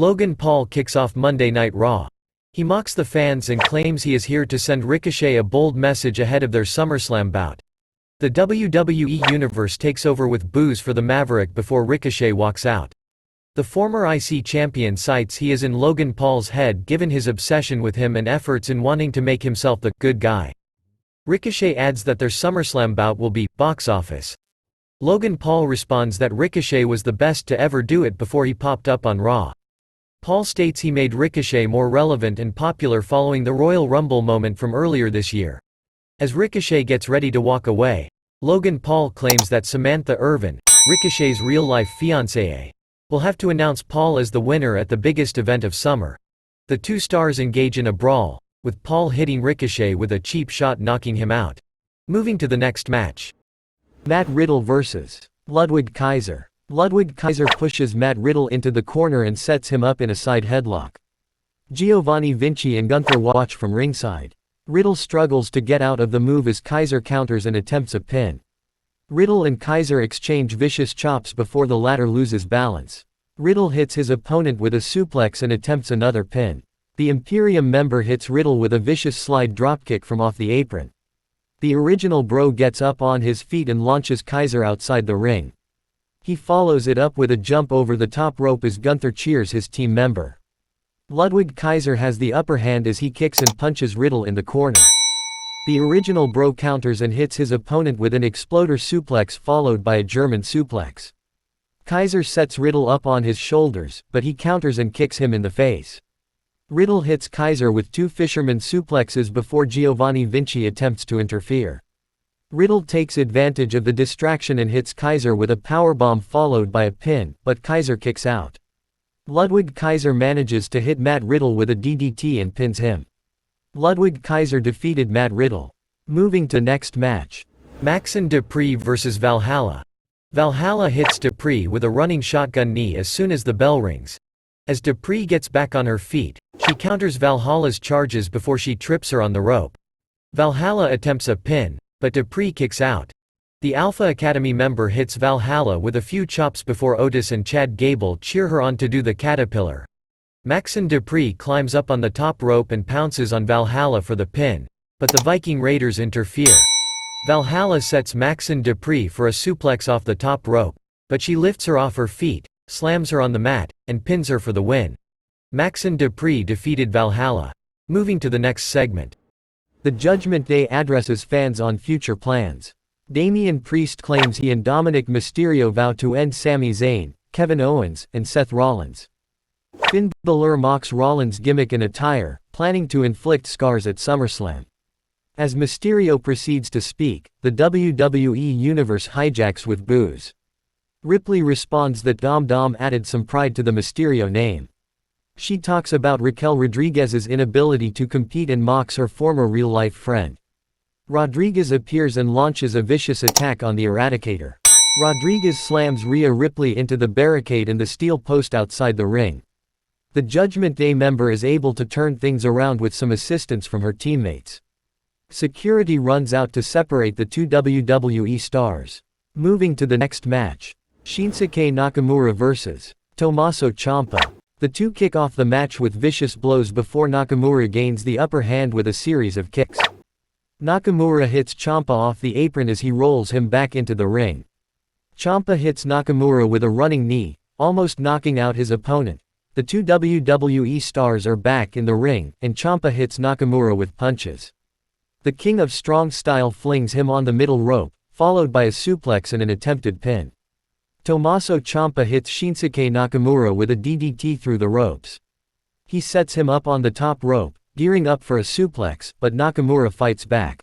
Logan Paul kicks off Monday Night Raw. He mocks the fans and claims he is here to send Ricochet a bold message ahead of their SummerSlam bout. The WWE Universe takes over with boos for the Maverick before Ricochet walks out. The former IC champion cites he is in Logan Paul's head given his obsession with him and efforts in wanting to make himself the good guy. Ricochet adds that their SummerSlam bout will be box office. Logan Paul responds that Ricochet was the best to ever do it before he popped up on Raw. Paul states he made Ricochet more relevant and popular following the Royal Rumble moment from earlier this year. As Ricochet gets ready to walk away, Logan Paul claims that Samantha Irvin, Ricochet's real-life fiancée, will have to announce Paul as the winner at the biggest event of summer. The two stars engage in a brawl, with Paul hitting Ricochet with a cheap shot knocking him out. Moving to the next match. Matt Riddle vs. Ludwig Kaiser. Ludwig Kaiser pushes Matt Riddle into the corner and sets him up in a side headlock. Giovanni Vinci and Gunther watch from ringside. Riddle struggles to get out of the move as Kaiser counters and attempts a pin. Riddle and Kaiser exchange vicious chops before the latter loses balance. Riddle hits his opponent with a suplex and attempts another pin. The Imperium member hits Riddle with a vicious slide dropkick from off the apron. The original Bro gets up on his feet and launches Kaiser outside the ring. He follows it up with a jump over the top rope as Gunther cheers his team member. Ludwig Kaiser has the upper hand as he kicks and punches Riddle in the corner. The original Bro counters and hits his opponent with an exploder suplex followed by a German suplex. Kaiser sets Riddle up on his shoulders, but he counters and kicks him in the face. Riddle hits Kaiser with two fisherman suplexes before Giovanni Vinci attempts to interfere. Riddle takes advantage of the distraction and hits Kaiser with a powerbomb followed by a pin, but Kaiser kicks out. Ludwig Kaiser manages to hit Matt Riddle with a DDT and pins him. Ludwig Kaiser defeated Matt Riddle. Moving to next match. Maxxine Dupree vs Valhalla. Valhalla hits Dupree with a running shotgun knee as soon as the bell rings. As Dupree gets back on her feet, she counters Valhalla's charges before she trips her on the rope. Valhalla attempts a pin, but Dupree kicks out. The Alpha Academy member hits Valhalla with a few chops before Otis and Chad Gable cheer her on to do the caterpillar. Maxxine Dupree climbs up on the top rope and pounces on Valhalla for the pin, but the Viking Raiders interfere. Valhalla sets Maxxine Dupree for a suplex off the top rope, but she lifts her off her feet, slams her on the mat, and pins her for the win. Maxxine Dupree defeated Valhalla. Moving to the next segment. The Judgment Day addresses fans on future plans. Damian Priest claims he and Dominic Mysterio vow to end Sami Zayn, Kevin Owens, and Seth Rollins. Finn Balor mocks Rollins' gimmick and attire, planning to inflict scars at SummerSlam. As Mysterio proceeds to speak, the WWE Universe hijacks with boos. Ripley responds that Dom added some pride to the Mysterio name. She talks about Raquel Rodriguez's inability to compete and mocks her former real-life friend. Rodriguez appears and launches a vicious attack on the Eradicator. Rodriguez slams Rhea Ripley into the barricade and the steel post outside the ring. The Judgment Day member is able to turn things around with some assistance from her teammates. Security runs out to separate the two WWE stars. Moving to the next match. Shinsuke Nakamura vs. Tomaso Ciampa. The two kick off the match with vicious blows before Nakamura gains the upper hand with a series of kicks. Nakamura hits Ciampa off the apron as he rolls him back into the ring. Ciampa hits Nakamura with a running knee, almost knocking out his opponent. The two WWE stars are back in the ring, and Ciampa hits Nakamura with punches. The King of Strong Style flings him on the middle rope, followed by a suplex and an attempted pin. Tomaso Ciampa hits Shinsuke Nakamura with a DDT through the ropes. He sets him up on the top rope, gearing up for a suplex, but Nakamura fights back.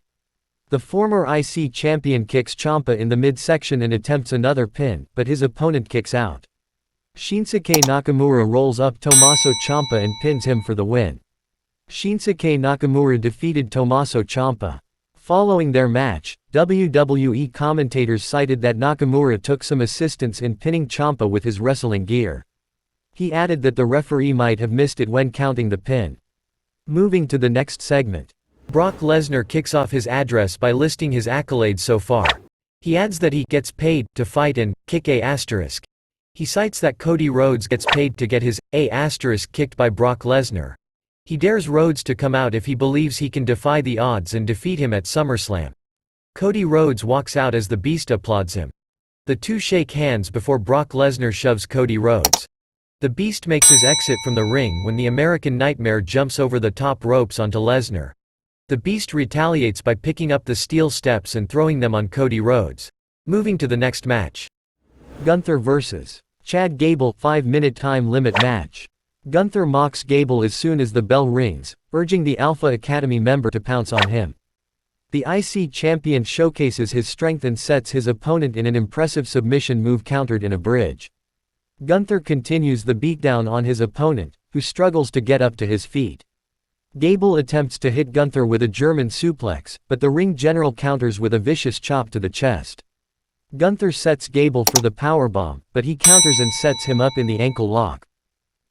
The former IC champion kicks Ciampa in the midsection and attempts another pin, but his opponent kicks out. Shinsuke Nakamura rolls up Tomaso Ciampa and pins him for the win. Shinsuke Nakamura defeated Tomaso Ciampa. Following their match, WWE commentators cited that Nakamura took some assistance in pinning Ciampa with his wrestling gear. He added that the referee might have missed it when counting the pin. Moving to the next segment. Brock Lesnar kicks off his address by listing his accolades so far. He adds that he gets paid to fight and kick a asterisk. He cites that Cody Rhodes gets paid to get his A** kicked by Brock Lesnar. He dares Rhodes to come out if he believes he can defy the odds and defeat him at SummerSlam. Cody Rhodes walks out as the Beast applauds him. The two shake hands before Brock Lesnar shoves Cody Rhodes. The Beast makes his exit from the ring when the American Nightmare jumps over the top ropes onto Lesnar. The Beast retaliates by picking up the steel steps and throwing them on Cody Rhodes. Moving to the next match. Gunther vs. Chad Gable 5-minute time limit match. Gunther mocks Gable as soon as the bell rings, urging the Alpha Academy member to pounce on him. The IC champion showcases his strength and sets his opponent in an impressive submission move countered in a bridge. Gunther continues the beatdown on his opponent, who struggles to get up to his feet. Gable attempts to hit Gunther with a German suplex, but the ring general counters with a vicious chop to the chest. Gunther sets Gable for the powerbomb, but he counters and sets him up in the ankle lock.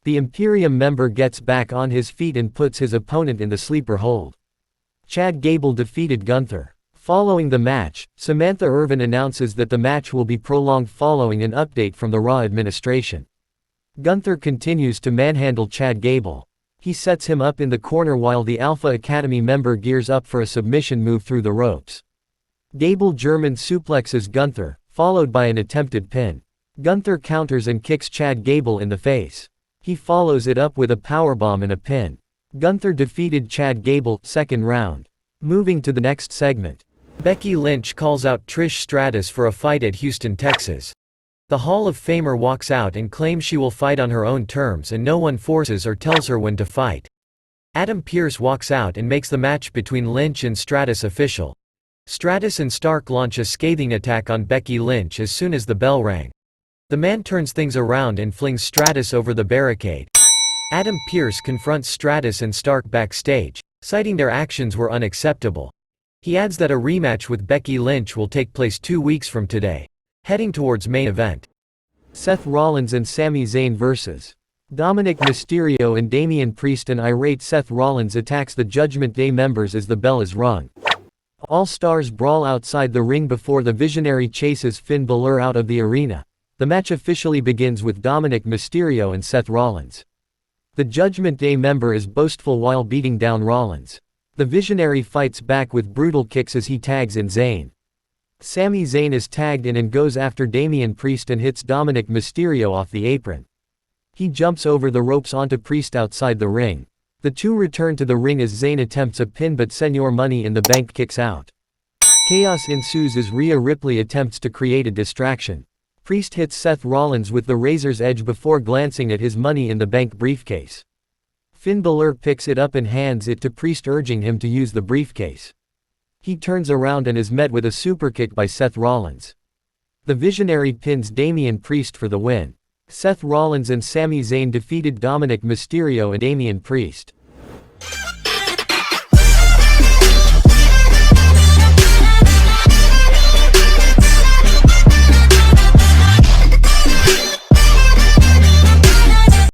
The Imperium member gets back on his feet and puts his opponent in the sleeper hold. Chad Gable defeated Gunther. Following the match, Samantha Irvin announces that the match will be prolonged following an update from the Raw administration. Gunther continues to manhandle Chad Gable. He sets him up in the corner while the Alpha Academy member gears up for a submission move through the ropes. Gable German suplexes Gunther, followed by an attempted pin. Gunther counters and kicks Chad Gable in the face. He follows it up with a powerbomb and a pin. Gunther defeated Chad Gable, second round. Moving to the next segment. Becky Lynch calls out Trish Stratus for a fight at Houston, Texas. The Hall of Famer walks out and claims she will fight on her own terms and no one forces or tells her when to fight. Adam Pearce walks out and makes the match between Lynch and Stratus official. Stratus and Stark launch a scathing attack on Becky Lynch as soon as the bell rang. The man turns things around and flings Stratus over the barricade. Adam Pearce confronts Stratus and Stark backstage, citing their actions were unacceptable. He adds that a rematch with Becky Lynch will take place 2 weeks from today. Heading towards main event. Seth Rollins and Sami Zayn vs. Dominic Mysterio and Damian Priest. An irate Seth Rollins attacks the Judgment Day members as the bell is rung. All Stars brawl outside the ring before the Visionary chases Finn Balor out of the arena. The match officially begins with Dominic Mysterio and Seth Rollins. The Judgment Day member is boastful while beating down Rollins. The Visionary fights back with brutal kicks as he tags in Zayn. Sami Zayn is tagged in and goes after Damian Priest and hits Dominic Mysterio off the apron. He jumps over the ropes onto Priest outside the ring. The two return to the ring as Zayn attempts a pin but Senor Money in the Bank kicks out. Chaos ensues as Rhea Ripley attempts to create a distraction. Priest hits Seth Rollins with the razor's edge before glancing at his Money in the Bank briefcase. Finn Balor picks it up and hands it to Priest, urging him to use the briefcase. He turns around and is met with a superkick by Seth Rollins. The Visionary pins Damian Priest for the win. Seth Rollins and Sami Zayn defeated Dominic Mysterio and Damian Priest.